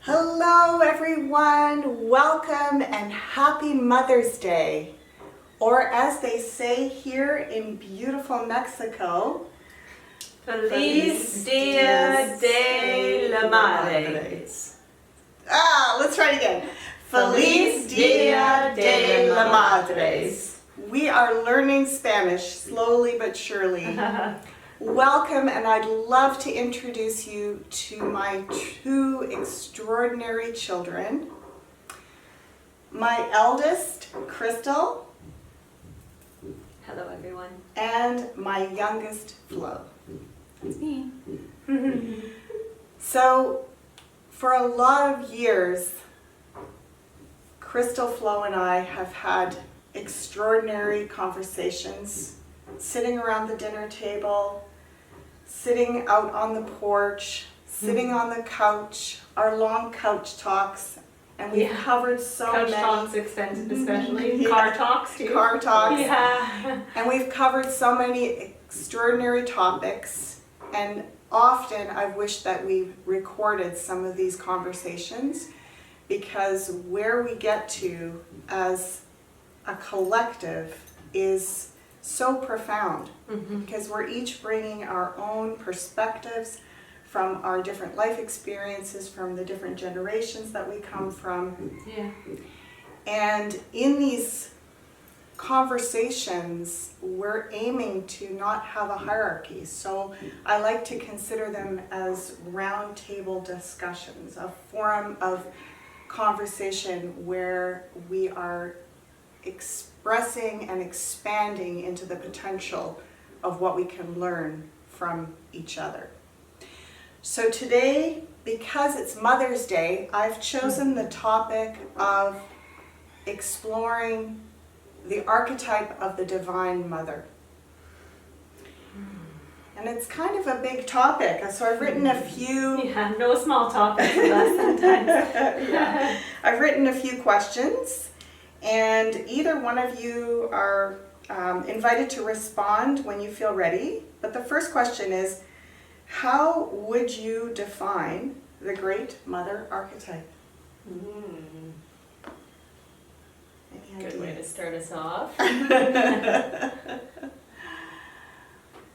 Hello everyone, welcome and happy Mother's Day. Or as they say here in beautiful Mexico, Feliz Dia de la Madres. Let's try it again. Feliz Dia de la Madres. We are learning Spanish slowly but surely. Welcome, and I'd love to introduce you to my two extraordinary children. My eldest, Kristal, Hello, everyone. and my youngest, Flo. That's me. So, for a lot of years, Kristal, Flo, and I have had extraordinary conversations, sitting around the dinner table, sitting out on the porch, sitting on the couch, our long couch talks, and we've covered so Couch many. talks extended, especially. Yeah. Car talks, too. Car talks. Yeah. And we've covered so many extraordinary topics, and often I've wished that we recorded some of these conversations, because where we get to as a collective is so profound, because we're each bringing our own perspectives from our different life experiences, from the different generations that we come from. Yeah. And in these conversations, we're aiming to not have a hierarchy. So I like to consider them as round table discussions, a forum of conversation where we are expressing and expanding into the potential of what we can learn from each other. So today, because it's Mother's Day, I've chosen the topic of exploring the archetype of the Divine Mother. And it's kind of a big topic, so I've written a few... Yeah, no small topics with us sometimes. Yeah. I've written a few questions, and either one of you are invited to respond when you feel ready. But the first question is, how would you define the Great Mother archetype? Any Good way to ideas? start us off.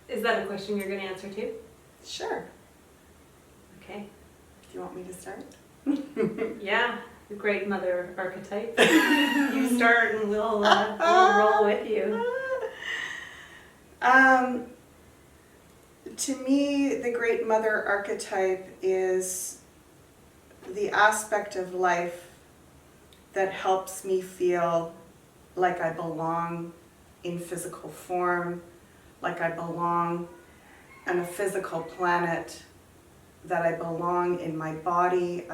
Is that a question you're going to answer too? Sure. Okay. Do you want me to start? Yeah, the Great Mother archetype. You start and we'll roll with you. To me, the Great Mother archetype is the aspect of life that helps me feel like I belong in physical form, like I belong on a physical planet, that I belong in my body.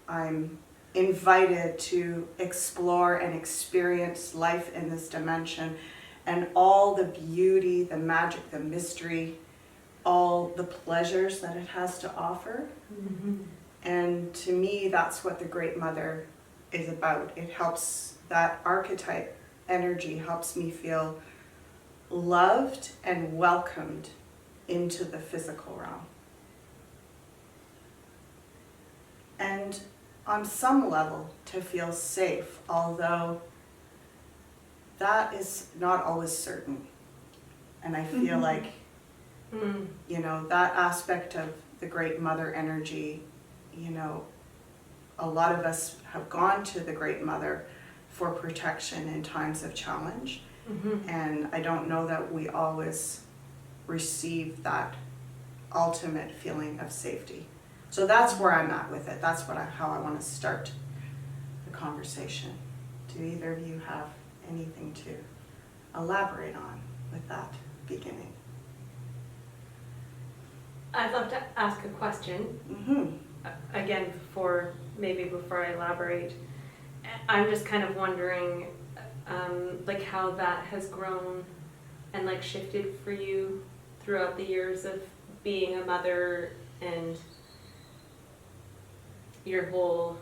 I'm invited to explore and experience life in this dimension, and all the beauty, the magic, the mystery, all the pleasures that it has to offer. And to me, that's what the Great Mother is about. It helps, that archetype energy helps me feel loved and welcomed into the physical realm. And on some level, to feel safe, although that is not always certain. And I feel like, you know, that aspect of the Great Mother energy, you know, a lot of us have gone to the Great Mother for protection in times of challenge. And I don't know that we always receive that ultimate feeling of safety. So that's where I'm at with it. That's how I want to start the conversation. Do either of you have anything to elaborate on with that beginning? I'd love to ask a question. Again, before I elaborate. I'm just kind of wondering like how that has grown and like shifted for you throughout the years of being a mother and your whole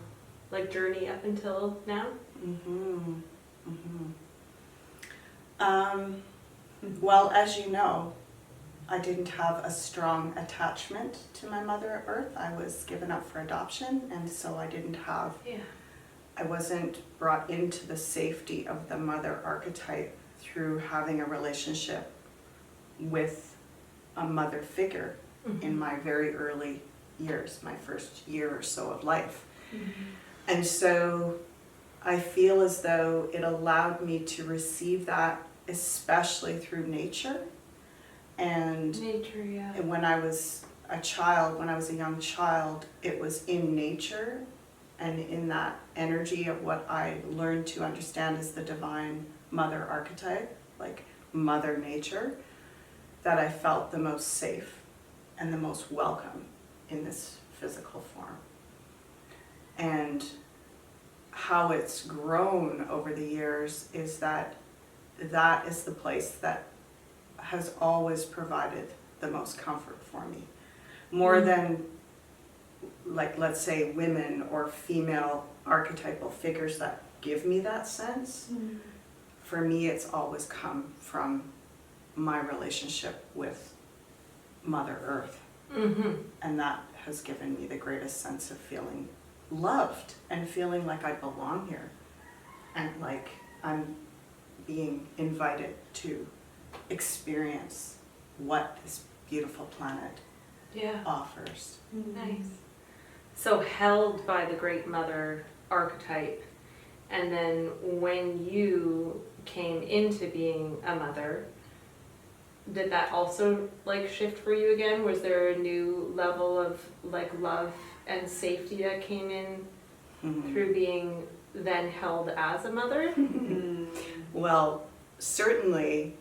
like journey up until now. Well, as you know, I didn't have a strong attachment to my Mother Earth. I was given up for adoption, and so I wasn't brought into the safety of the mother archetype through having a relationship with a mother figure in my very early years, my first year or so of life. And so I feel as though it allowed me to receive that, especially through nature. And when I was a young child, it was in nature and in that energy of what I learned to understand as the divine mother archetype, like Mother Nature, that I felt the most safe and the most welcome in this physical form. And how it's grown over the years is that is the place that has always provided the most comfort for me. More than, like, let's say women or female archetypal figures that give me that sense. For me, it's always come from my relationship with Mother Earth. And that has given me the greatest sense of feeling loved and feeling like I belong here and like I'm being invited to experience what this beautiful planet offers. Nice. So held by the Great Mother archetype, and then when you came into being a mother, did that also like shift for you again? Was there a new level of like love and safety that came in through being then held as a mother? Well, certainly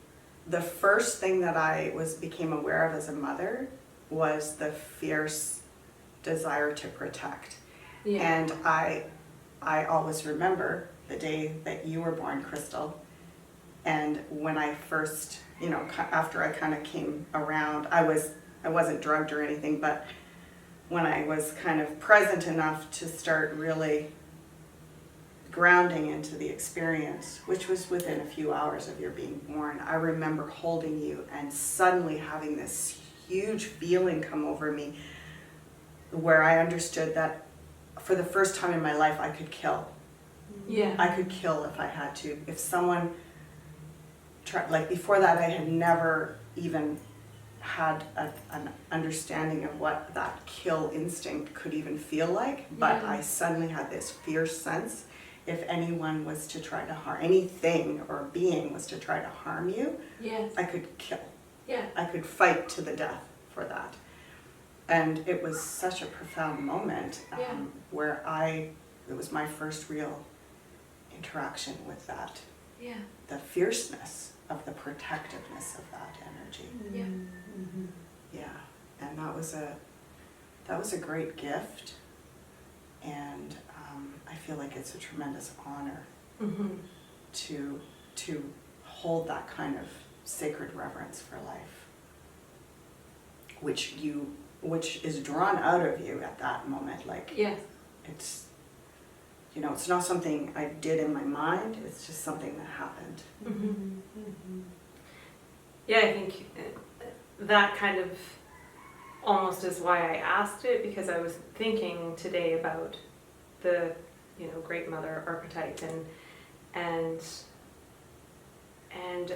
the first thing that I became aware of as a mother was the fierce desire to protect. And I always remember the day that you were born, Kristal, and when I first, after I kind of came around, I wasn't drugged or anything, but when I was kind of present enough to start really grounding into the experience, which was within a few hours of your being born, I remember holding you and suddenly having this huge feeling come over me where I understood that for the first time in my life I could kill. I could kill if I had to. If someone tried, like before that I had never even had an understanding of what that kill instinct could even feel like, but I suddenly had this fierce sense if anyone was to try to harm, anything or being was to try to harm you, I could kill. I could fight to the death for that. And it was such a profound moment where it was my first real interaction with that. The fierceness of the protectiveness of that energy. And that was a great gift, and I feel like it's a tremendous honor to hold that kind of sacred reverence for life, which is drawn out of you at that moment. Like it's it's not something I did in my mind, it's just something that happened. I think that kind of almost is why I asked it, because I was thinking today about the Great Mother archetype, and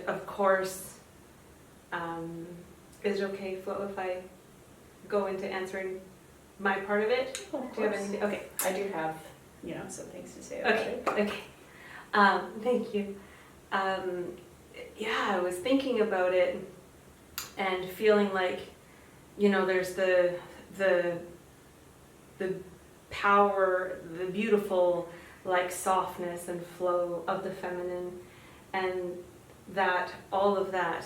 of course, is it okay, Flo, if I go into answering my part of it? Oh, of do you have course. anything? Okay. I do have, some things to say about it. Okay. Thank you. I was thinking about it and feeling like, there's the power, the beautiful like softness and flow of the feminine, and that all of that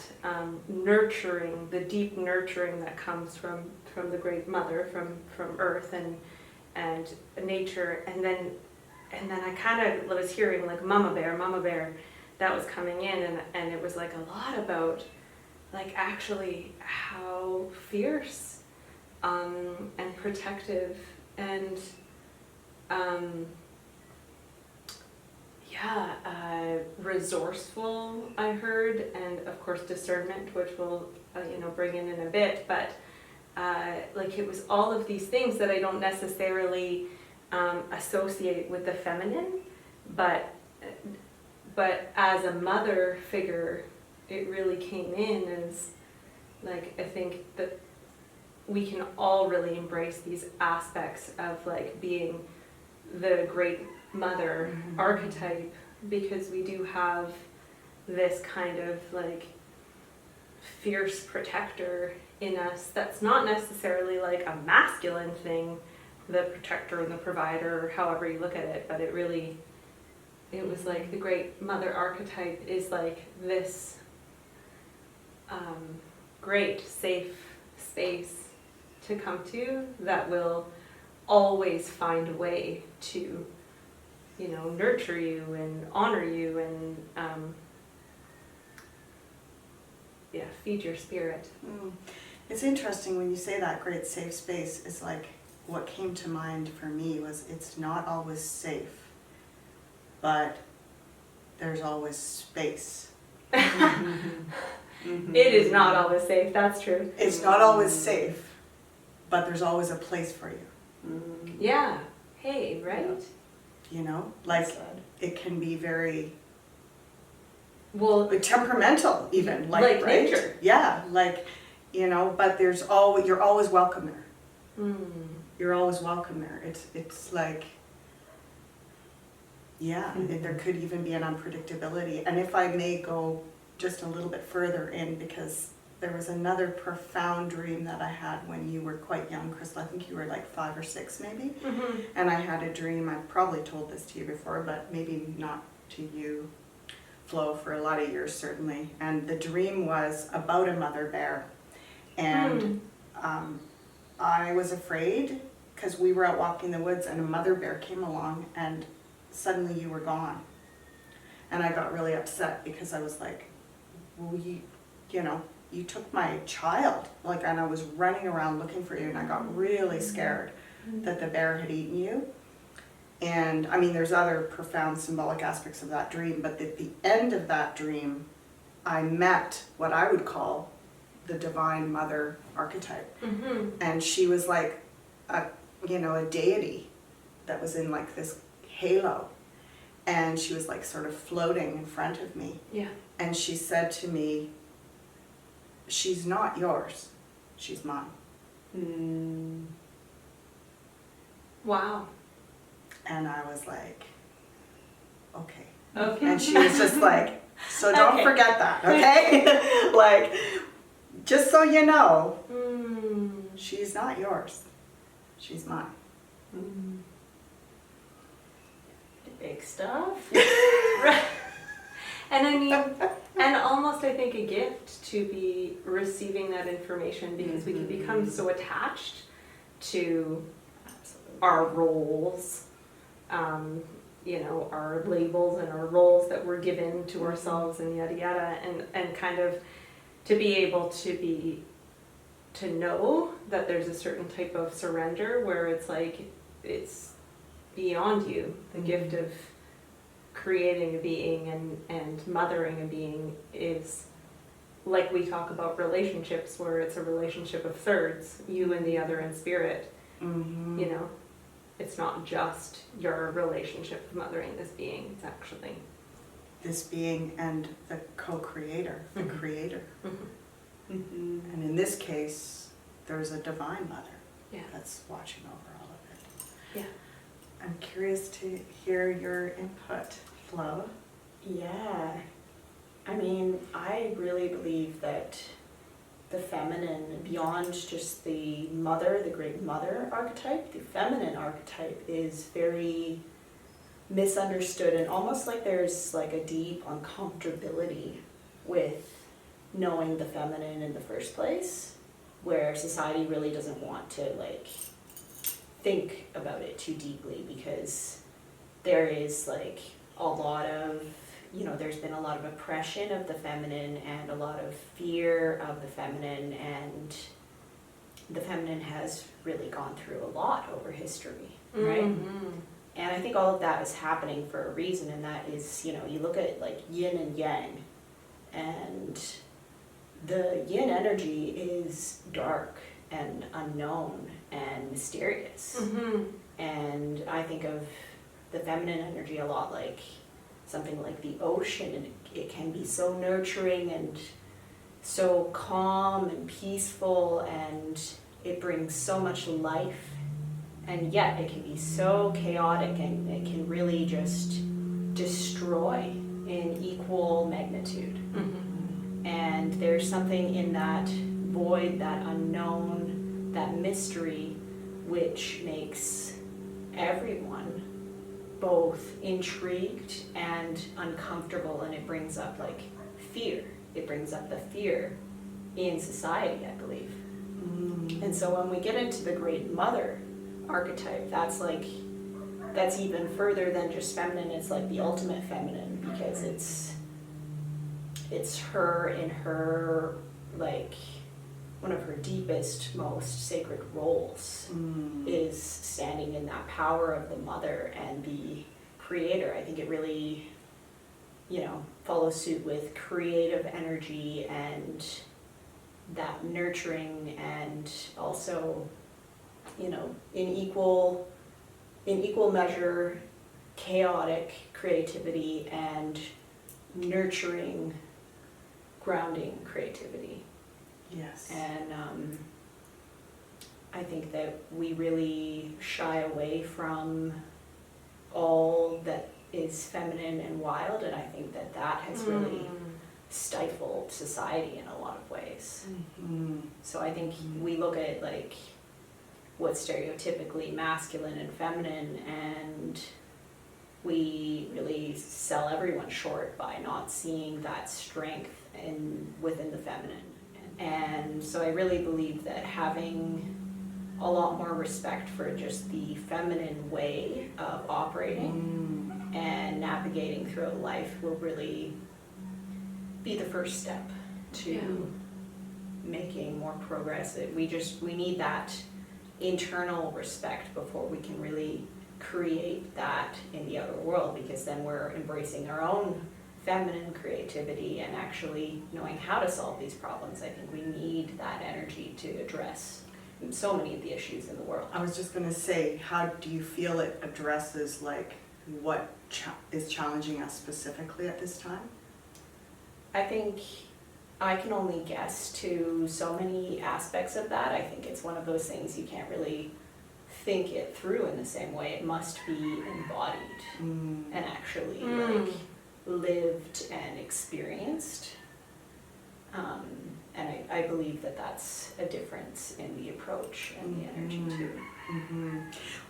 nurturing, the deep nurturing that comes from the Great Mother, from Earth and nature, and then I kind of was hearing like Mama Bear, that was coming in, and it was like a lot about like actually how fierce and protective and resourceful, I heard, and of course discernment, which we'll bring in a bit, but like it was all of these things that I don't necessarily associate with the feminine, but as a mother figure, it really came in as, like, I think that we can all really embrace these aspects of like being the great mother archetype, because we do have this kind of like fierce protector in us that's not necessarily like a masculine thing, the protector and the provider, however you look at it, but it was like the great mother archetype is like this great safe space to come to that will always find a way to nurture you and honor you and feed your spirit. It's interesting when you say that great safe space. Is like what came to mind for me was it's not always safe, but there's always space. It is not always safe, that's true. It's not always safe, but there's always a place for you. Yeah. Hey, right? Like it can be very Well, temperamental even, like right? nature. Yeah, like, but you're always welcome there. You're always welcome there. It's like, there could even be an unpredictability. And if I may go just a little bit further in, because there was another profound dream that I had when you were quite young, Kristal. I think you were like 5 or 6 maybe. And I had a dream, I've probably told this to you before, but maybe not to you, Flo, for a lot of years certainly. And the dream was about a mother bear. And I was afraid because we were out walking the woods and a mother bear came along and suddenly you were gone. And I got really upset because I was like, well, you took my child, and I was running around looking for you, and I got really scared that the bear had eaten you. And I mean, there's other profound symbolic aspects of that dream, but at the end of that dream, I met what I would call the divine mother archetype. And she was like a deity that was in like this halo. And she was like sort of floating in front of me. Yeah. And she said to me, she's not yours, she's mine. Wow. And I was like, okay. Okay. And she was just like, so don't Okay. forget that, okay? Like, just so you know, she's not yours, she's mine. Big stuff. And I mean, and almost I think a gift to be receiving that information, because we can become so attached to our roles, our labels and our roles that we're given to ourselves and yada yada, and kind of to be able to know that there's a certain type of surrender where it's like it's beyond you, the gift of creating a being and mothering a being is like we talk about relationships where it's a relationship of thirds, you and the other in spirit. It's not just your relationship of mothering this being, it's actually This being and the co-creator, the creator. Mm-hmm. And in this case, there's a divine mother that's watching over all of it. Yeah. I'm curious to hear your input, Flo. Yeah. I mean, I really believe that the feminine, beyond just the mother, the great mother archetype, the feminine archetype is very misunderstood, and almost like there's like a deep uncomfortability with knowing the feminine in the first place, where society really doesn't want to like think about it too deeply, because there is like a lot of, there's been a lot of oppression of the feminine and a lot of fear of the feminine, and the feminine has really gone through a lot over history, right? And I think all of that is happening for a reason, and that is, you know, you look at like yin and yang, and the yin energy is dark and unknown and mysterious. Mm-hmm. And I think of the feminine energy a lot like something like the ocean, and it can be so nurturing and so calm and peaceful, and it brings so much life, and yet it can be so chaotic, and it can really just destroy in equal magnitude. Mm-hmm. And there's something in that void, that unknown, that mystery, which makes everyone both intrigued and uncomfortable, and it brings up like fear. It brings up the fear in society, I believe. And so when we get into the Great Mother archetype, that's even further than just feminine. It's like the ultimate feminine, because it's her in her, like, one of her deepest, most sacred roles is standing in that power of the mother and the creator. I think it really, you know, follows suit with creative energy and that nurturing, and also, you know, in equal measure, chaotic creativity and nurturing, grounding creativity. Yes. And I think that we really shy away from all that is feminine and wild, and I think that that has really stifled society in a lot of ways. So I think we look at like what's stereotypically masculine and feminine, and we really sell everyone short by not seeing that strength within the feminine. And so I really believe that having a lot more respect for just the feminine way of operating and navigating through life will really be the first step to making more progress. We need that internal respect before we can really create that in the outer world, because then we're embracing our own feminine creativity and actually knowing how to solve these problems. I think we need that energy to address so many of the issues in the world. I was just going to say, how do you feel it addresses like what is challenging us specifically at this time? I think I can only guess to so many aspects of that. I think it's one of those things you can't really think it through in the same way. It must be embodied and actually like lived and experienced. And I believe that that's a difference in the approach and the energy too.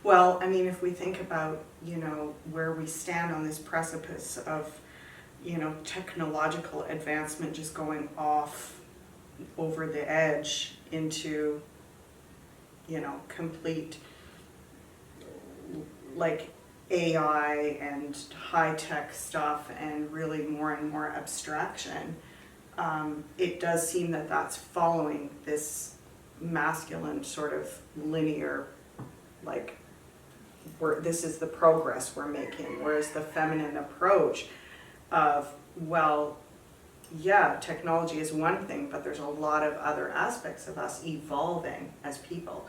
Well, I mean, if we think about, you know, where we stand on this precipice of, you know, technological advancement just going off over the edge into, you know, complete like AI and high-tech stuff and really more and more abstraction, it does seem that that's following this masculine sort of linear, like, this is the progress we're making, whereas the feminine approach of, well, yeah, technology is one thing, but there's a lot of other aspects of us evolving as people.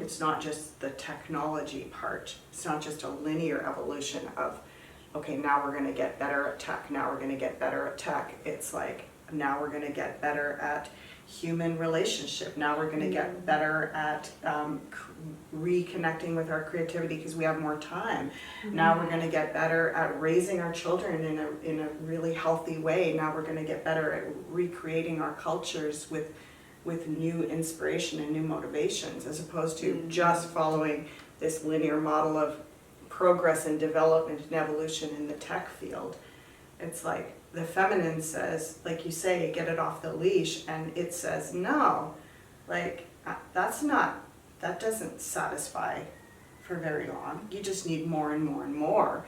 It's not just the technology part. It's not just a linear evolution of, okay, now we're going to get better at tech, now we're going to get better at tech. It's like, now we're going to get better at human relationship. Now we're going to get better at reconnecting with our creativity because we have more time. Now we're going to get better at raising our children in a really healthy way. Now we're going to get better at recreating our cultures with new inspiration and new motivations, as opposed to just following this linear model of progress and development and evolution in the tech field. It's like the feminine says, like you say, get it off the leash, and it says, no, like that doesn't satisfy for very long. You just need more and more and more,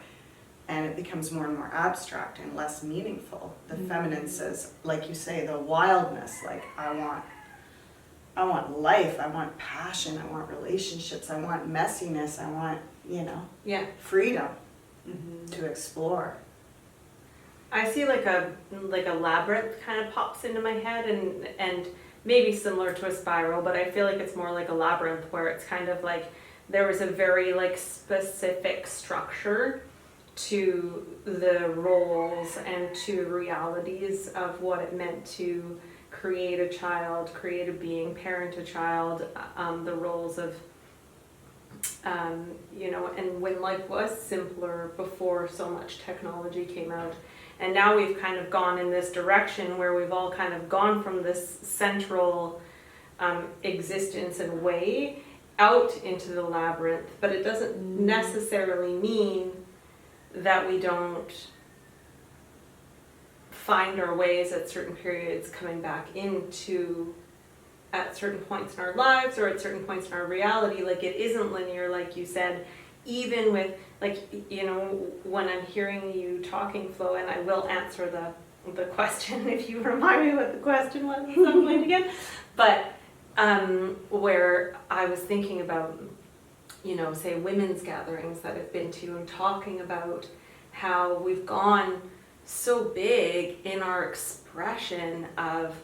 and it becomes more and more abstract and less meaningful. The feminine says, like you say, the wildness, like I I want life, I want passion, I want relationships, I want messiness, I want, Yeah. freedom Mm-hmm. to explore. I see like a labyrinth kind of pops into my head, and maybe similar to a spiral, but I feel like it's more like a labyrinth where it's kind of like there was a very like specific structure to the roles and to the realities of what it meant to create a child, create a being, parent a child, the roles of, and when life was simpler before so much technology came out. And now we've kind of gone in this direction where we've all kind of gone from this central existence and way out into the labyrinth, but it doesn't necessarily mean that we don't find our ways at certain periods coming back into at certain points in our lives or at certain points in our reality. Like it isn't linear, like you said, even with when I'm hearing you talking, Flo, and I will answer the question if you remind me what the question was at some point again, but where I was thinking about, say women's gatherings that I've been to and talking about how we've gone so big in our expression of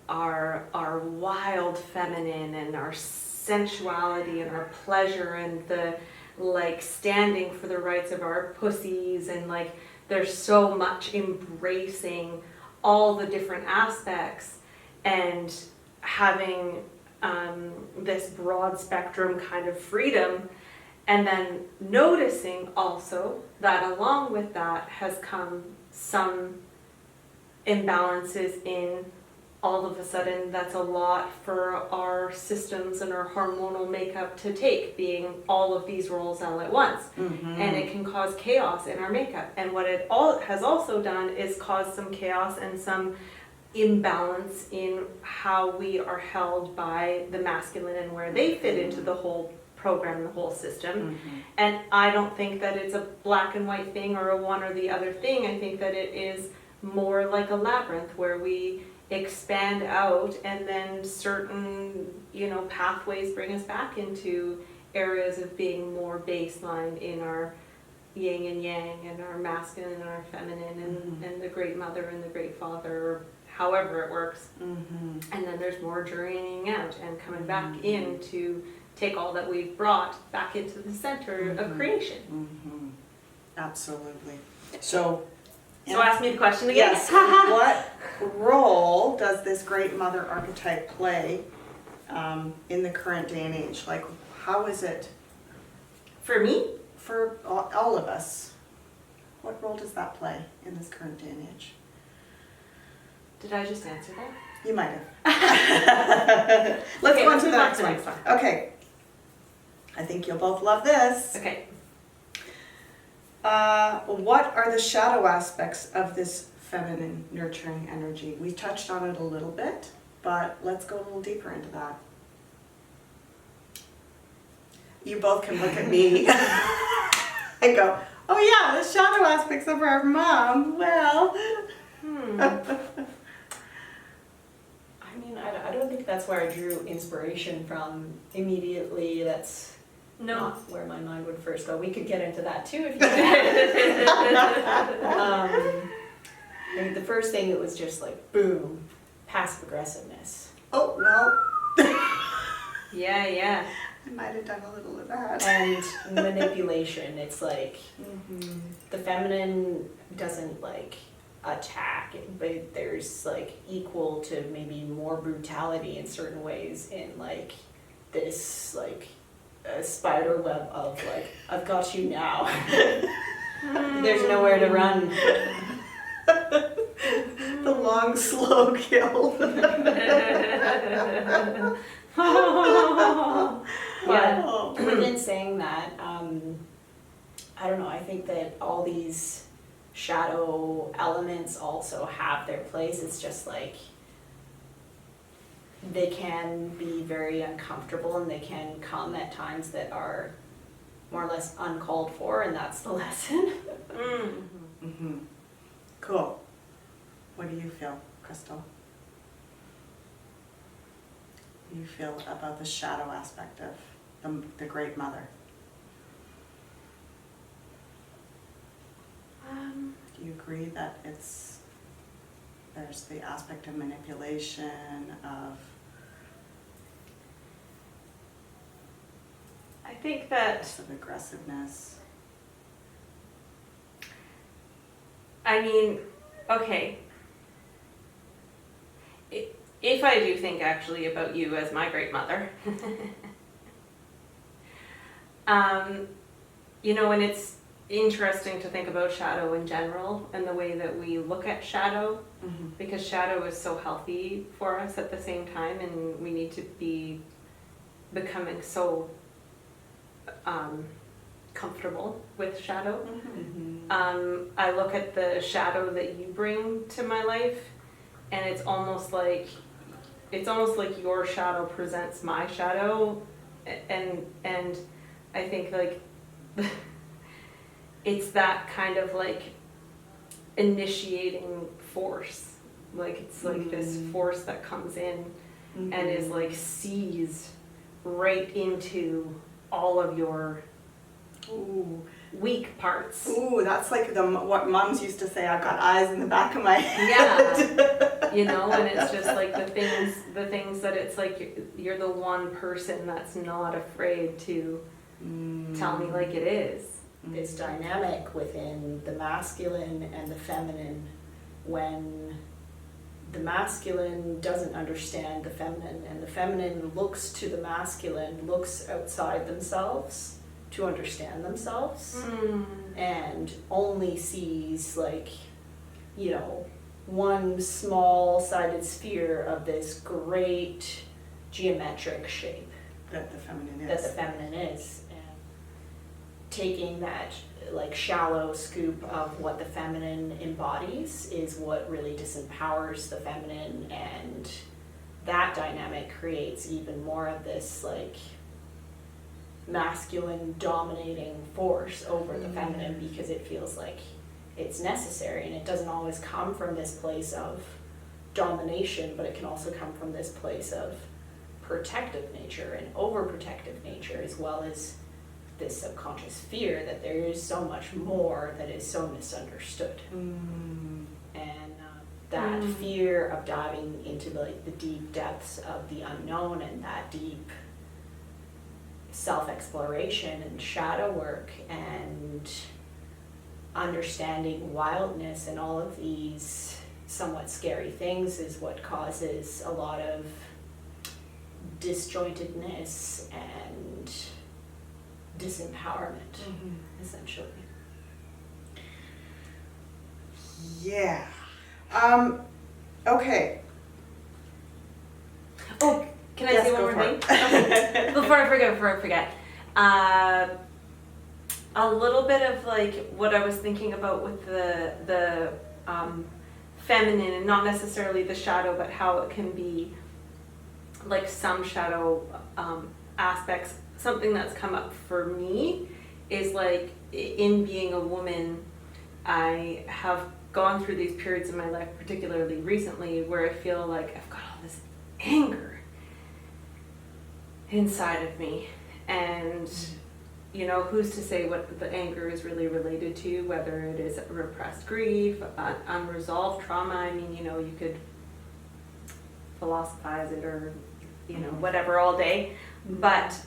our wild feminine and our sensuality and our pleasure and the like standing for the rights of our pussies, and like there's so much embracing all the different aspects and having this broad spectrum kind of freedom, and then noticing also that along with that has come some imbalances in all of a sudden that's a lot for our systems and our hormonal makeup to take, being all of these roles all at once. Mm-hmm. And it can cause chaos in our makeup. And what it all has also done is cause some chaos and some imbalance in how we are held by the masculine and where they fit into the whole program, the whole system. Mm-hmm. And I don't think that it's a black and white thing or a one or the other thing. I think that it is more like a labyrinth where we expand out and then certain, pathways bring us back into areas of being more baseline in our yin and yang and our masculine and our feminine and the great mother and the great father, or however it works. Mm-hmm. And then there's more journeying out and coming back in to take all that we've brought back into the center of creation. Mm-hmm. Absolutely. So ask me the question again. yes, what role does this great mother archetype play in the current day and age? Like, how is it For me, for all of us? What role does that play in this current day and age? did I just answer that? You might have. Let's Okay, go on let's to the move on next to the one. next one. Okay. I think you'll both love this. Okay. What are the shadow aspects of this feminine nurturing energy? We touched on it a little bit, but let's go a little deeper into that. You both can look at me and go, oh yeah, the shadow aspects of our mom. Well, I mean, I don't think that's where I drew inspiration from immediately. That's not where my mind would first go. We could get into that too if you want. I mean, the first thing, it was just like, boom, passive aggressiveness. oh well, Yeah. I might have done a little of that. And manipulation. It's like, Mm-hmm. the feminine doesn't like attack, but there's like equal to maybe more brutality in certain ways in like this like a spider web of like, I've got you now. There's nowhere to run. The long, slow kill. But Oh. within saying that, I don't know, I think that all these shadow elements also have their place. It's just like they can be very uncomfortable and they can come at times that are more or less uncalled for, and that's the lesson. Mm-hmm. Cool. What do you feel, Kristal? you feel about the shadow aspect of the Great Mother? Do you agree that there's the aspect of manipulation, of I think that, of aggressiveness? I mean, okay. If I do think actually about you as my great mother, you know, and it's interesting to think about shadow in general and the way that we look at shadow, Mm-hmm. because shadow is so healthy for us at the same time, and we need to be becoming so comfortable with shadow. Mm-hmm. I look at the shadow that you bring to my life, and it's almost like your shadow presents my shadow, and I think like it's that kind of like initiating force, like it's like this force that comes in and is like sees right into all of your Ooh. weak parts. Ooh, that's like what moms used to say, I've got eyes in the back of my head. Yeah, you know, and it's just like the things that it's like you're the one person that's not afraid to tell me like it is. This dynamic within the masculine and the feminine, when the masculine doesn't understand the feminine and the feminine looks to the masculine, looks outside themselves to understand themselves, and only sees like, you know, one small-sided sphere of this great geometric shape That the feminine is. that the feminine is, and taking that like shallow scoop of what the feminine embodies is what really disempowers the feminine, and that dynamic creates even more of this like masculine dominating force over the feminine, because it feels like it's necessary, and it doesn't always come from this place of domination, but it can also come from this place of protective nature and overprotective nature, as well as this subconscious fear that there is so much more that is so misunderstood. And that fear of diving into the deep depths of the unknown, and that deep self-exploration and shadow work and understanding wildness and all of these somewhat scary things is what causes a lot of disjointedness and disempowerment, essentially. Yeah. Okay. Oh, can I Yes, say one go more for thing? it. Okay. Before I forget. A little bit of like what I was thinking about with the feminine, and not necessarily the shadow, but how it can be like some shadow aspects. Something that's come up for me is like in being a woman, I have gone through these periods in my life, particularly recently, where I feel like I've got all this anger inside of me, and you know, who's to say what the anger is really related to, whether it is repressed grief, unresolved trauma. I mean, you know, you could philosophize it or, you know, whatever all day, but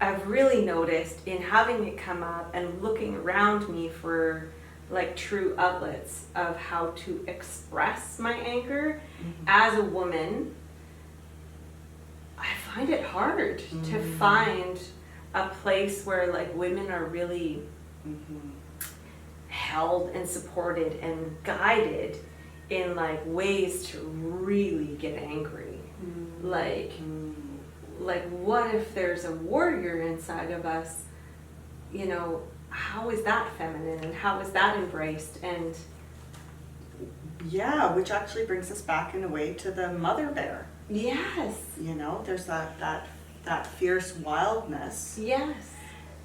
I've really noticed in having it come up and looking around me for like true outlets of how to express my anger as a woman, I find it hard to find a place where like women are really held and supported and guided in like ways to really get angry. Like what if there's a warrior inside of us? You know, how is that feminine and how is that embraced? And Yeah, which actually brings us back in a way to the mother bear. yes, You know, there's that fierce wildness. yes.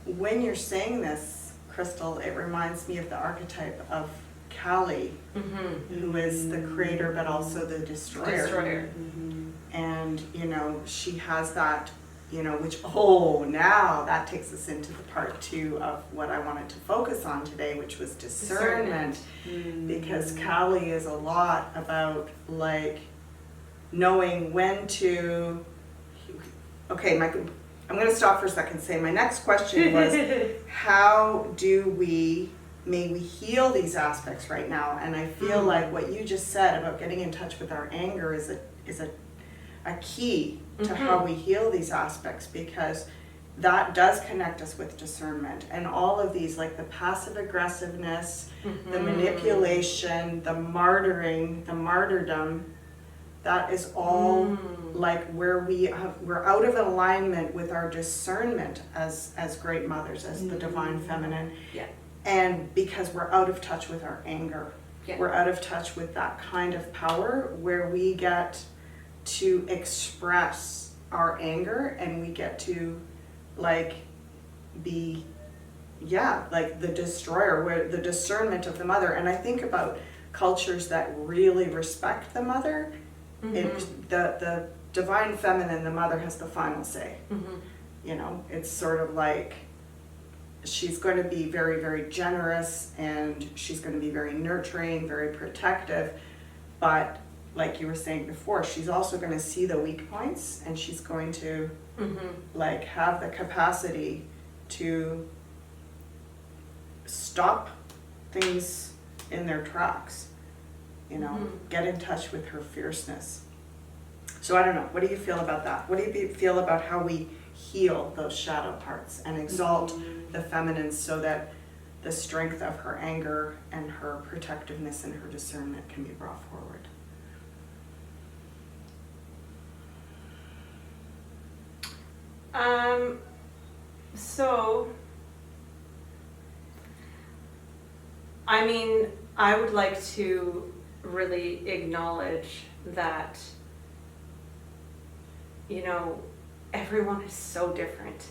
When you're saying this, Kristal, it reminds me of the archetype of Kali, Mm-hmm. who is the creator but also the destroyer. Mm-hmm. And, you know, she has that, you know, which, oh, now that takes us into the part 2 of what I wanted to focus on today, which was discernment. Because Kali is a lot about, like, knowing when to, okay, I'm going to stop for a second and say my next question was, how do may we heal these aspects right now? And I feel like what you just said about getting in touch with our anger is a key to how we heal these aspects, because that does connect us with discernment. And all of these, like the passive aggressiveness, the manipulation, the martyrdom, that is all like where we're out of alignment with our discernment as great mothers, as the divine feminine. Yeah. And because we're out of touch with our anger. Yeah. We're out of touch with that kind of power where we get to express our anger, and we get to like be, yeah, like the destroyer, where the discernment of the mother. And I think about cultures that really respect the mother. The divine feminine, the mother has the final say. You know, it's sort of like she's going to be very, very generous, and she's going to be very nurturing, very protective. But like you were saying before, she's also going to see the weak points, and she's going to like have the capacity to stop things in their tracks, you know, get in touch with her fierceness. So I don't know, what do you feel about that? What do you feel about how we heal those shadow parts and exalt the feminine so that the strength of her anger and her protectiveness and her discernment can be brought forward? So, I mean, I would like to really acknowledge that, you know, everyone is so different.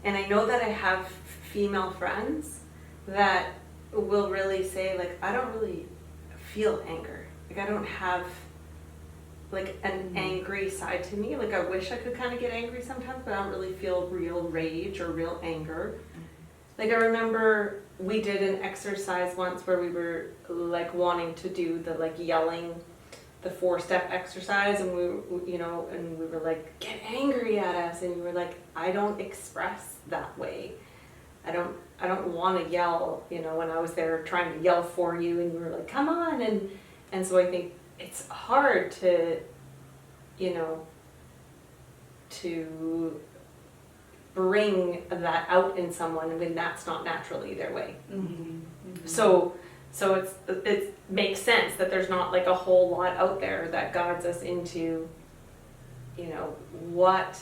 And I know that I have female friends that will really say, like, I don't really feel anger. Like, I don't have like an angry side to me. Like, I wish I could kind of get angry sometimes, but I don't really feel real rage or real anger. Like, I remember we did an exercise once where we were like wanting to do the like yelling, the 4-step exercise, and we, you know, and we were like, get angry at us, and you were like, I don't express that way. I don't want to yell, you know, when I was there trying to yell for you, and you were like, come on, and so I think it's hard to, you know, to bring that out in someone when that's not naturally their way. So it makes sense that there's not like a whole lot out there that guides us into, you know, what,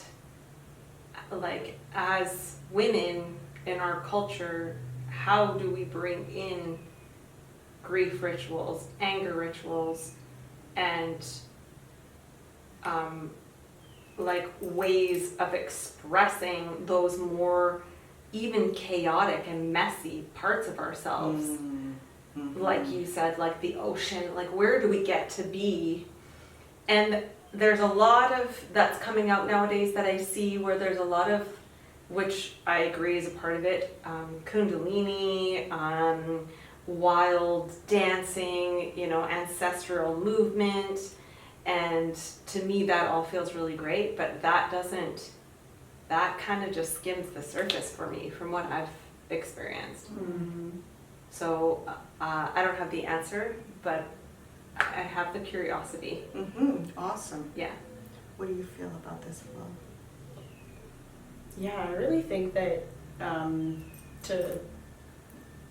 like, as women in our culture, how do we bring in grief rituals, anger rituals, and like ways of expressing those more even chaotic and messy parts of ourselves. Like you said, like the ocean, like where do we get to be? And there's a lot of that's coming out nowadays that I see where there's a lot of, which I agree is a part of it, Kundalini, wild dancing, you know, ancestral movement. And to me, that all feels really great, but that kind of just skims the surface for me from what I've experienced. So I don't have the answer, but I have the curiosity. Awesome. Yeah. What do you feel about this, Flo? Yeah, I really think that to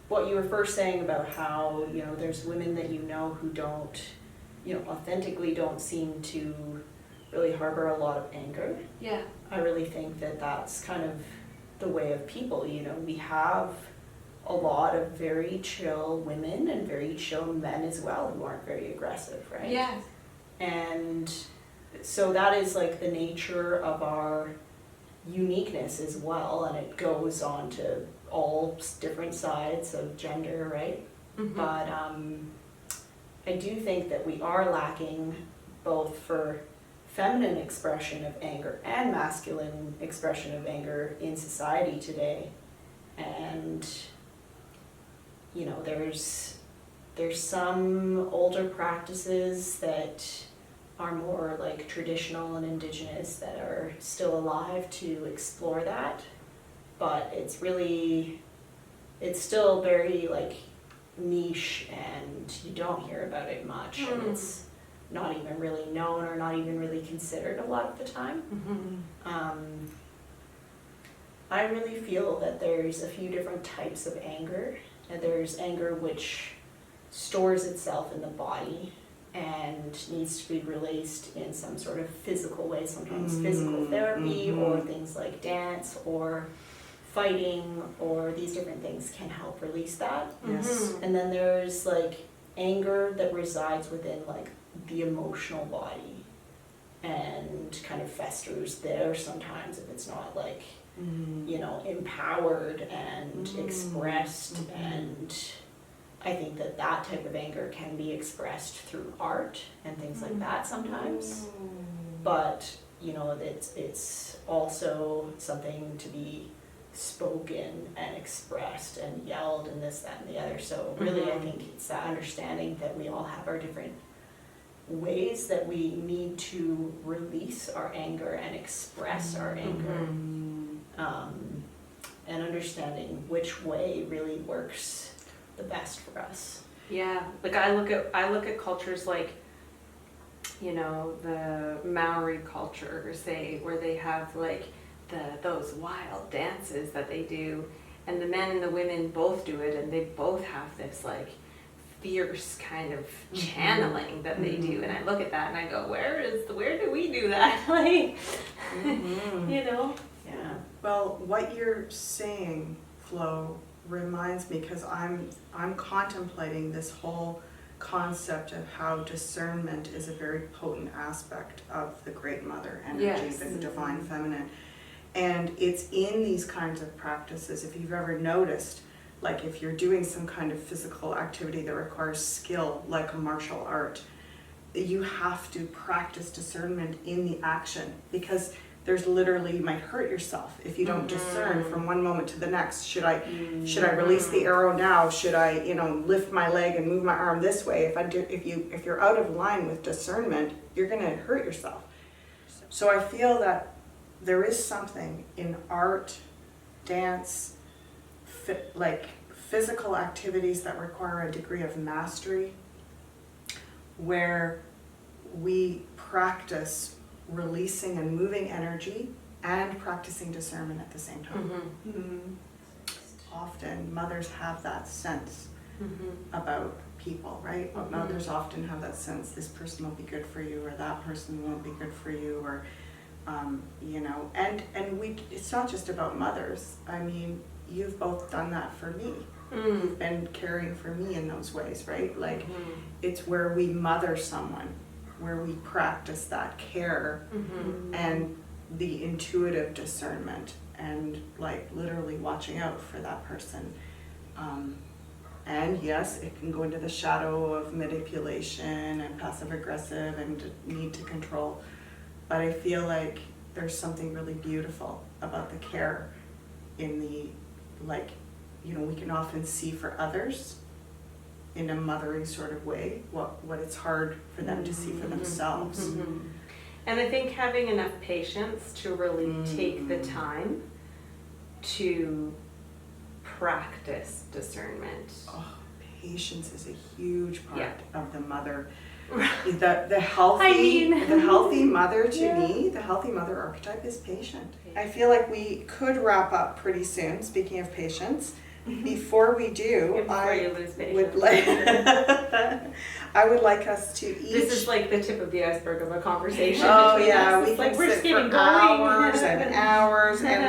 what you were first saying about how, you know, there's women that you know who don't, you know, authentically don't seem to really harbor a lot of anger. Yeah. I really think that that's kind of the way of people, you know. We have a lot of very chill women and very chill men as well who aren't very aggressive, right? Yes. And so that is like the nature of our uniqueness as well, and it goes on to all different sides of gender, right? But I do think that we are lacking both for feminine expression of anger and masculine expression of anger in society today. And you know, there's some older practices that are more like traditional and indigenous that are still alive to explore that, but it's still very like niche, and you don't hear about it much, and it's not even really known or not even really considered a lot of the time. I really feel that there's a few different types of anger. And there's anger which stores itself in the body and needs to be released in some sort of physical way, sometimes physical therapy or things like dance or fighting, or these different things can help release that. Yes. And then there's like anger that resides within like the emotional body and kind of festers there sometimes if it's not like, you know, empowered and expressed. And I think that that type of anger can be expressed through art and things like that sometimes. But, you know, it's also something to be spoken and expressed and yelled and this, that, and the other. So really I think it's that understanding that we all have our different ways that we need to release our anger and express our anger. And understanding which way really works the best for us. Yeah, like I look at cultures like, you know, the Maori culture, say, where they have like those wild dances that they do, and the men and the women both do it, and they both have this like fierce kind of channeling that they do, and I look at that and I go, where do we do that? Like, you know. Yeah. Well, what you're saying, Flo, reminds me, because I'm contemplating this whole concept of how discernment is a very potent aspect of the Great Mother energy, the divine feminine. And it's in these kinds of practices, if you've ever noticed, like if you're doing some kind of physical activity that requires skill, like a martial art, you have to practice discernment in the action, because there's literally, you might hurt yourself if you don't discern from one moment to the next. Should I release the arrow now? Should I, you know, lift my leg and move my arm this way? If you're out of line with discernment, you're going to hurt yourself. So I feel that there is something in art, dance, like physical activities that require a degree of mastery, where we practice releasing and moving energy and practicing discernment at the same time. Often mothers have that sense about people, right? Mothers often have that sense, this person will be good for you, or that person won't be good for you, or you know, and it's not just about mothers. I mean, you've both done that for me. You've been caring for me in those ways, right? Like it's where we mother someone, where we practice that care and the intuitive discernment, and like literally watching out for that person. And yes, it can go into the shadow of manipulation and passive aggressive and need to control. But I feel like there's something really beautiful about the care in the, like, you know, we can often see for others in a mothering sort of way what it's hard for them to see for themselves. And I think having enough patience to really take the time to practice discernment. Oh, patience is a huge part of the mother. The The healthy mother to me, the healthy mother archetype is patient. I feel like we could wrap up pretty soon, speaking of patience. Before we do, I would like us to each... This is like the tip of the iceberg of a conversation. Oh between yeah, us. we It's like can we're sit getting for going. hours and hours, and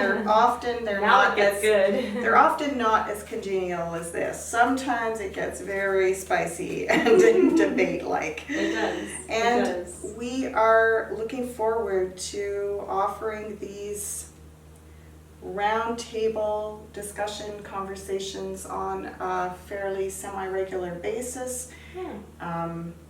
they're now not it gets good. They're often not as congenial as this. Sometimes it gets very spicy and debate-like. It does. And it does. we are looking forward to offering these roundtable discussion conversations on a fairly semi-regular basis.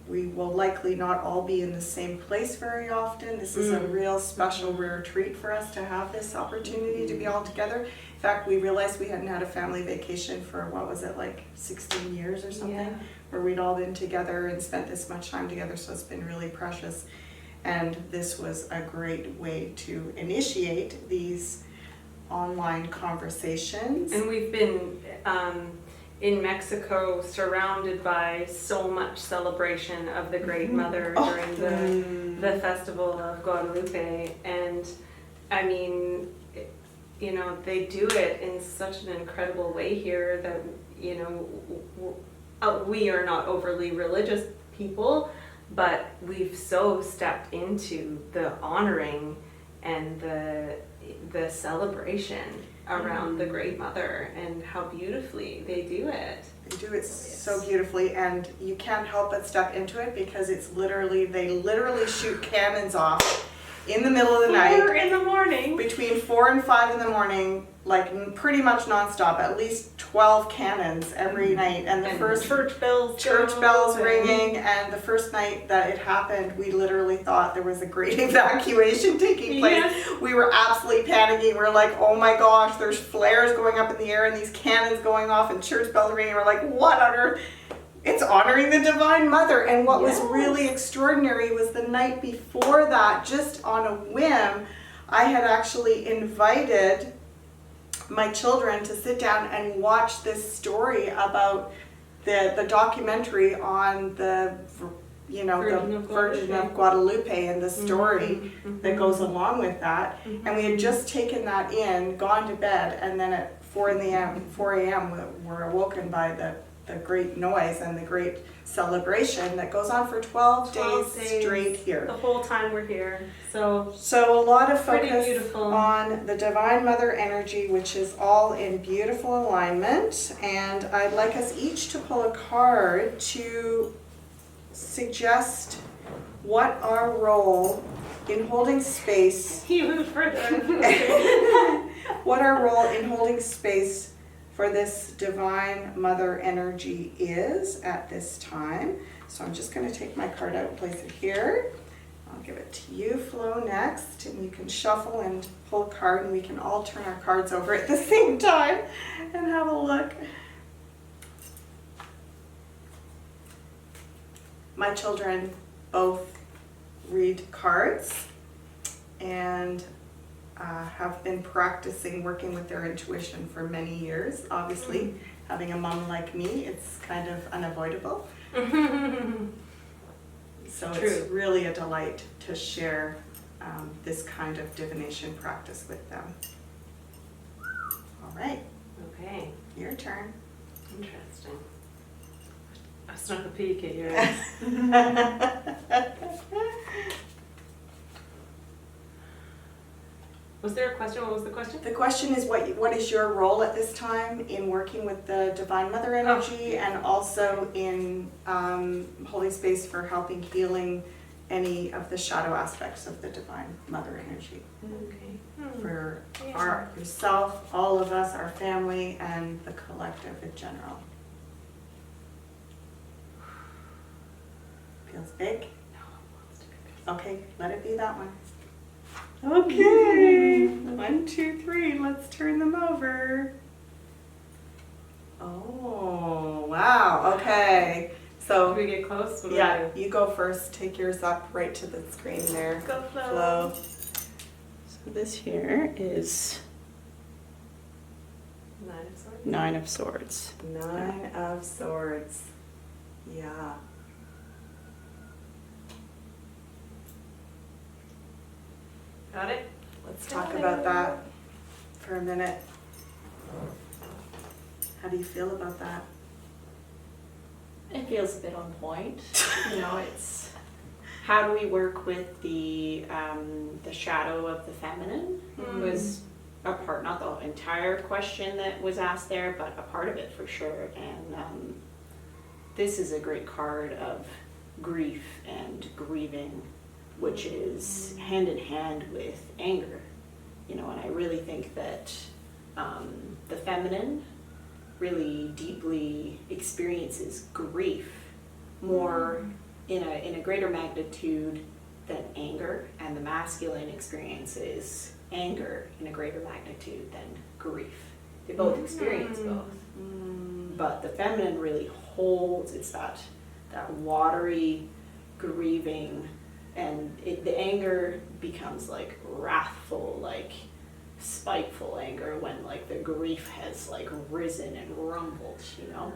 We will likely not all be in the same place very often. This is a real special rare treat for us to have this opportunity to be all together. In fact, we realized we hadn't had a family vacation for, what was it, like 16 years or something? Yeah. Where we'd all been together and spent this much time together, so it's been really precious. And this was a great way to initiate these online conversations. And we've been in Mexico surrounded by so much celebration of the Great Mother during the Festival of Guadalupe. And I mean, you know, they do it in such an incredible way here that, you know, we are not overly religious people, but we've so stepped into the honoring and the celebration around the Great Mother and how beautifully they do it. They do it so beautifully, and you can't help but step into it because it's literally, they literally shoot cannons off in the middle of the night. 4 in the morning. Between 4 and 5 in the morning, like pretty much nonstop, at least 12 cannons every night. And the first church bells ringing, and the first night that it happened, we literally thought there was a great evacuation taking place. Yes. We were absolutely panicking. We're like, oh my gosh, there's flares going up in the air and these cannons going off and church bells ringing. We're like, what on earth? It's honoring the Divine Mother. And what was really extraordinary was the night before that, just on a whim, I had actually invited my children to sit down and watch this story about the documentary on the, you know, the Virgin of Guadalupe and the story that goes along with that. And we had just taken that in, gone to bed, and then at 4 a.m. we're awoken by the great noise and the great celebration that goes on for 12 days straight here. The whole time we're here. So a lot of pretty focus beautiful. on the Divine Mother energy, which is all in beautiful alignment. And I'd like us each to pull a card to suggest what our role in holding space, he moved further. what our role in holding space for this Divine Mother energy is at this time. So I'm just going to take my card out and place it here. I'll give it to you, Flo, next, and you can shuffle and pull a card, and we can all turn our cards over at the same time and have a look. My children both read cards and have been practicing working with their intuition for many years. Obviously, having a mom like me, it's kind of unavoidable. So it's really a delight to share this kind of divination practice with them. All right, Okay, your turn. interesting. I snuck a peek at yours. Was there a question? What was the question? The question is what is your role at this time in working with the Divine Mother energy and also in holding space for helping healing any of the shadow aspects of the Divine Mother energy Okay. for yourself, all of us, our family, and the collective in general. Feels big? No, Okay, let it be that one. Okay, 1, 2, 3, let's turn them over. Oh, wow, okay. So, we get close? What do yeah, we you go first. Take yours up right to the screen there. do? Go Flo. So this here is 9 of Swords. 9 of Swords. 9 of Swords. Yeah. Got it? Let's talk about that for a minute. How do you feel about that? It feels a bit on point. You know, it's how do we work with the shadow of the feminine was a part, not the entire question that was asked there, but a part of it for sure. And this is a great card of grief and grieving, which is hand in hand with anger. you know, and I really think that the feminine really deeply experiences grief more in a greater magnitude than anger, and the masculine experiences anger in a greater magnitude than grief. They both experience both, but the feminine really holds. It's that watery grieving, and the anger becomes like wrathful, like spiteful anger when like the grief has like risen and rumbled, you know.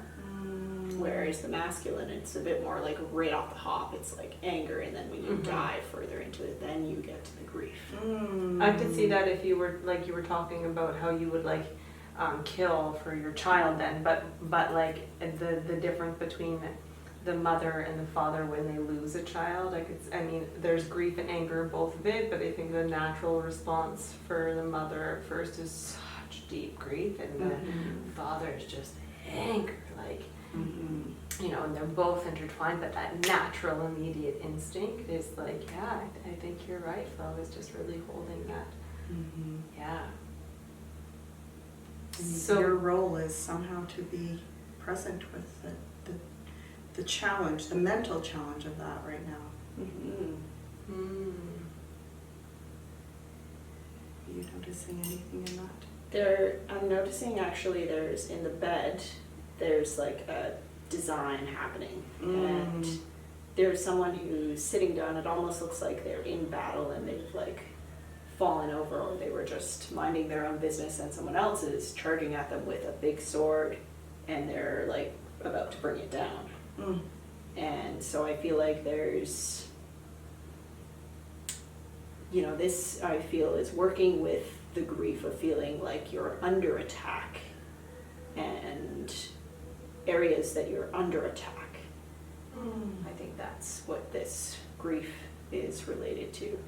Whereas the masculine, it's a bit more like right off the hop. It's like anger, and then when you dive further into it, then you get to the grief. I could see that if you were talking about how you would like kill for your child then, but like the difference between the mother and the father when they lose a child, I mean there's grief and anger both of it, but I think the natural response for the mother at first is such deep grief, and the father is just anger, like you know, and they're both intertwined, but that natural immediate instinct is like, yeah, I think you're right, Flo is just really holding that. Yeah. So your role is somehow to be present with the challenge, the mental challenge of that right now. Are you noticing anything in that? I'm noticing actually there's in the bed, there's like a design happening, and there's someone who's sitting down. It almost looks like they're in battle and they've like fallen over, or they were just minding their own business, and someone else is charging at them with a big sword, and they're like about to bring it down. And so I feel like there's, you know, this I feel is working with the grief of feeling like you're under attack, and areas that you're under attack. I think that's what this grief is related to.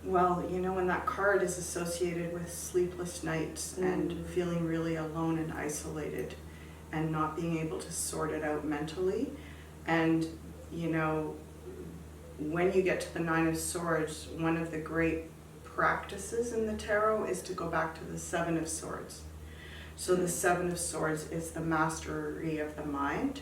Well, you know, when that card is associated with sleepless nights and feeling really alone and isolated and not being able to sort it out mentally, and you know, when you get to the Nine of Swords, one of the great practices in the tarot is to go back to the Seven of Swords. So the Seven of Swords is the mastery of the mind.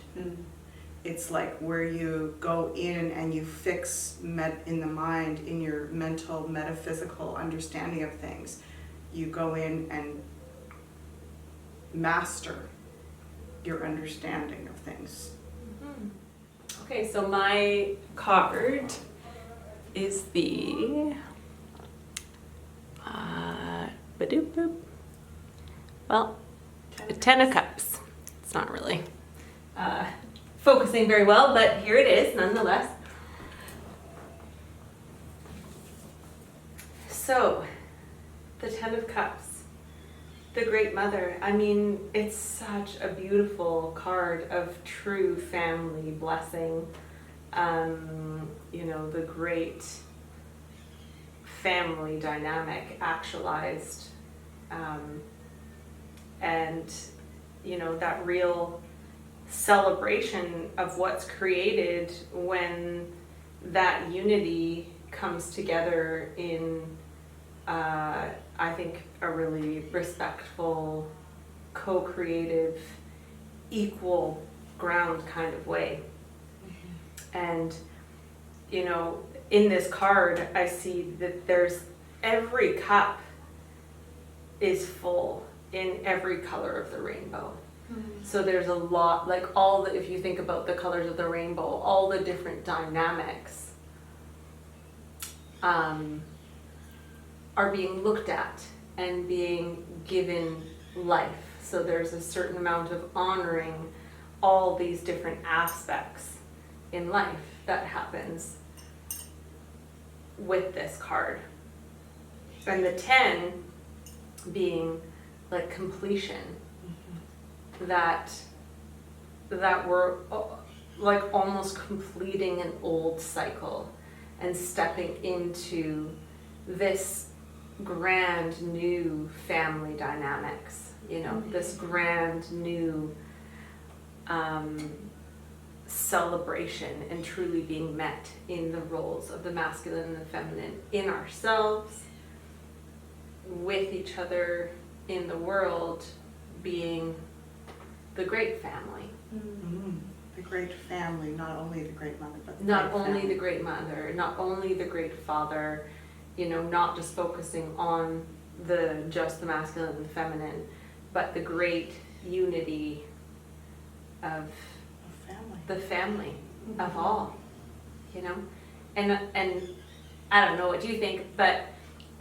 It's like where you go in and you fix in the mind, in your mental, metaphysical understanding of things. You go in and master your understanding of things. Okay, so my card is the Ten of Cups. It's not really focusing very well, but here it is nonetheless. So, the Ten of Cups, the Great Mother. I mean, it's such a beautiful card of true family blessing. You know, the great family dynamic actualized. And, you know, that real celebration of what's created when that unity comes together in, I think, a really respectful, co-creative, equal ground kind of way. And, you know, in this card, I see that there's every cup is full in every color of the rainbow. So there's a lot, like if you think about the colors of the rainbow, all the different dynamics are being looked at and being given life. So there's a certain amount of honoring all these different aspects in life that happens with this card. And the 10 being like completion, that we're like almost completing an old cycle and stepping into this grand new family dynamics, you know, this grand new celebration and truly being met in the roles of the masculine and the feminine in ourselves, with each other, in the world, being the great family. The great family, not only the great mother, but the Not great only family. the great mother, not only the great father, not just focusing on just the masculine and the feminine, but the great unity of A family. the family of all, and I don't know what you think, but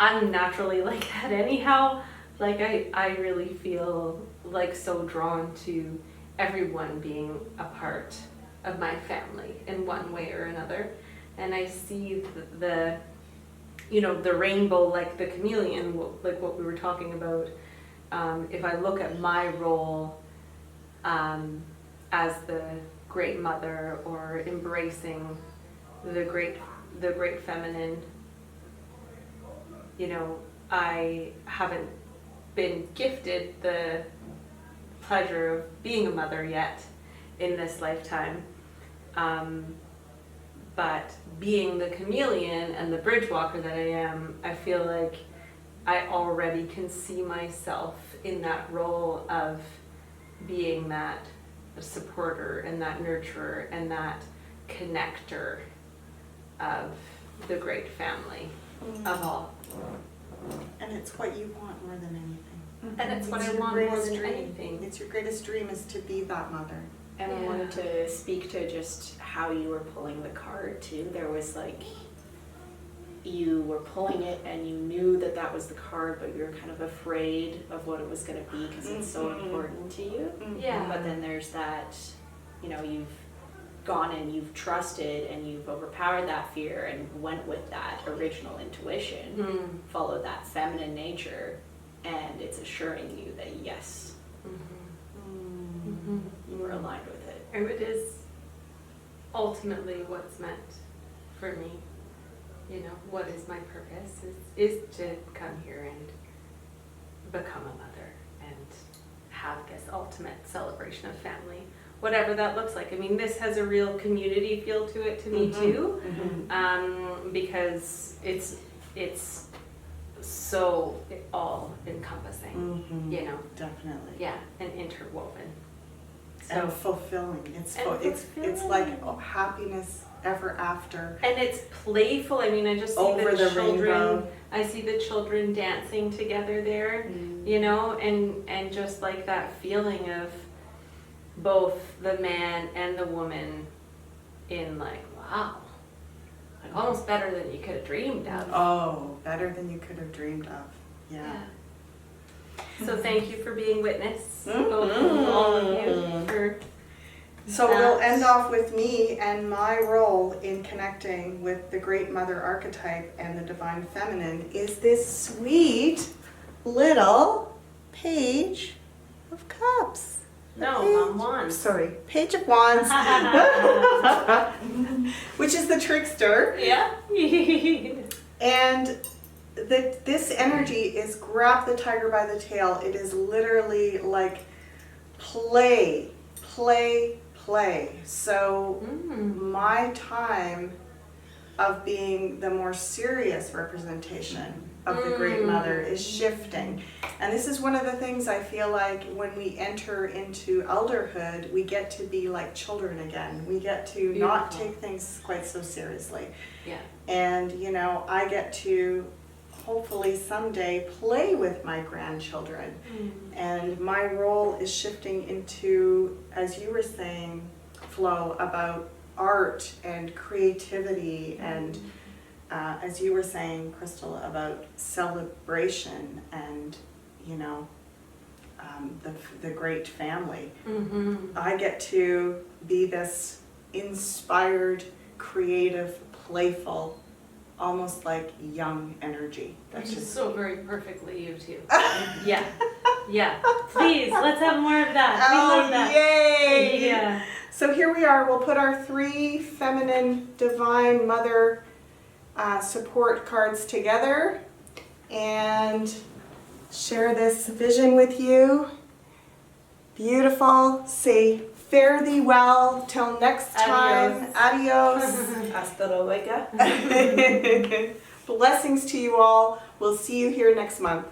I'm naturally like that anyhow. Like I really feel like so drawn to everyone being a part of my family in one way or another, and I see the rainbow, like the chameleon, like what we were talking about. If I look at my role as the great mother, or embracing the great feminine, I haven't been gifted the pleasure of being a mother yet in this lifetime, but being the chameleon and the bridge walker that I am, I feel like I already can see myself in that role of being that supporter and that nurturer and that connector of the great family of all. And it's what you want more than anything. And it's what I your want more greatest than dream. anything. It's your greatest dream is to be that mother. And I Yeah. wanted to speak to just how you were pulling the card too. There was like, you were pulling it and you knew that that was the card, but you were kind of afraid of what it was going to be because it's so important to you. Yeah. But then there's that, you've gone and you've trusted and you've overpowered that fear and went with that original intuition, followed that feminine nature, and it's assuring you that yes, you were aligned with it. And it is ultimately what's meant for me. What is my purpose is to come here and become a mother and have this ultimate celebration of family, whatever that looks like. I mean, this has a real community feel to it to me too, because it's so all encompassing, Definitely. yeah, and interwoven. And fulfilling. It's fulfilling. like happiness ever after. And it's playful. I mean, I just see Over the children. rainbow. I see the children dancing together there, and just like that feeling of both the man and the woman in like, wow, like almost better than you could have dreamed of. Oh, better than you could have dreamed of. Yeah. So thank you for being witness, both of all of you, for So that. we'll end off with me and my role in connecting with the Great Mother archetype and the Divine Feminine is this sweet little Page of Cups. No, Mom won. Sorry, Page of Wands, which is the trickster. Yeah. And this energy is grab the tiger by the tail. It is literally like play. So my time of being the more serious representation of the Great Mother is shifting. And this is one of the things I feel like when we enter into elderhood, we get to be like children again. We get to not take things quite so seriously. Yeah. And, I get to hopefully someday play with my grandchildren. And my role is shifting into, as you were saying, Flo, about art and creativity and as you were saying, Kristal, about celebration and, the great family. I get to be this inspired, creative, playful, almost like young energy. Which is so very perfectly you too. Yeah. Please, let's have more of that. We love that. Yay! Yeah. So here we are. We'll put our 3 feminine, divine, mother support cards together and share this vision with you. Beautiful. Say Fare thee well till next time. Adios. Hasta luego. Blessings to you all. We'll see you here next month.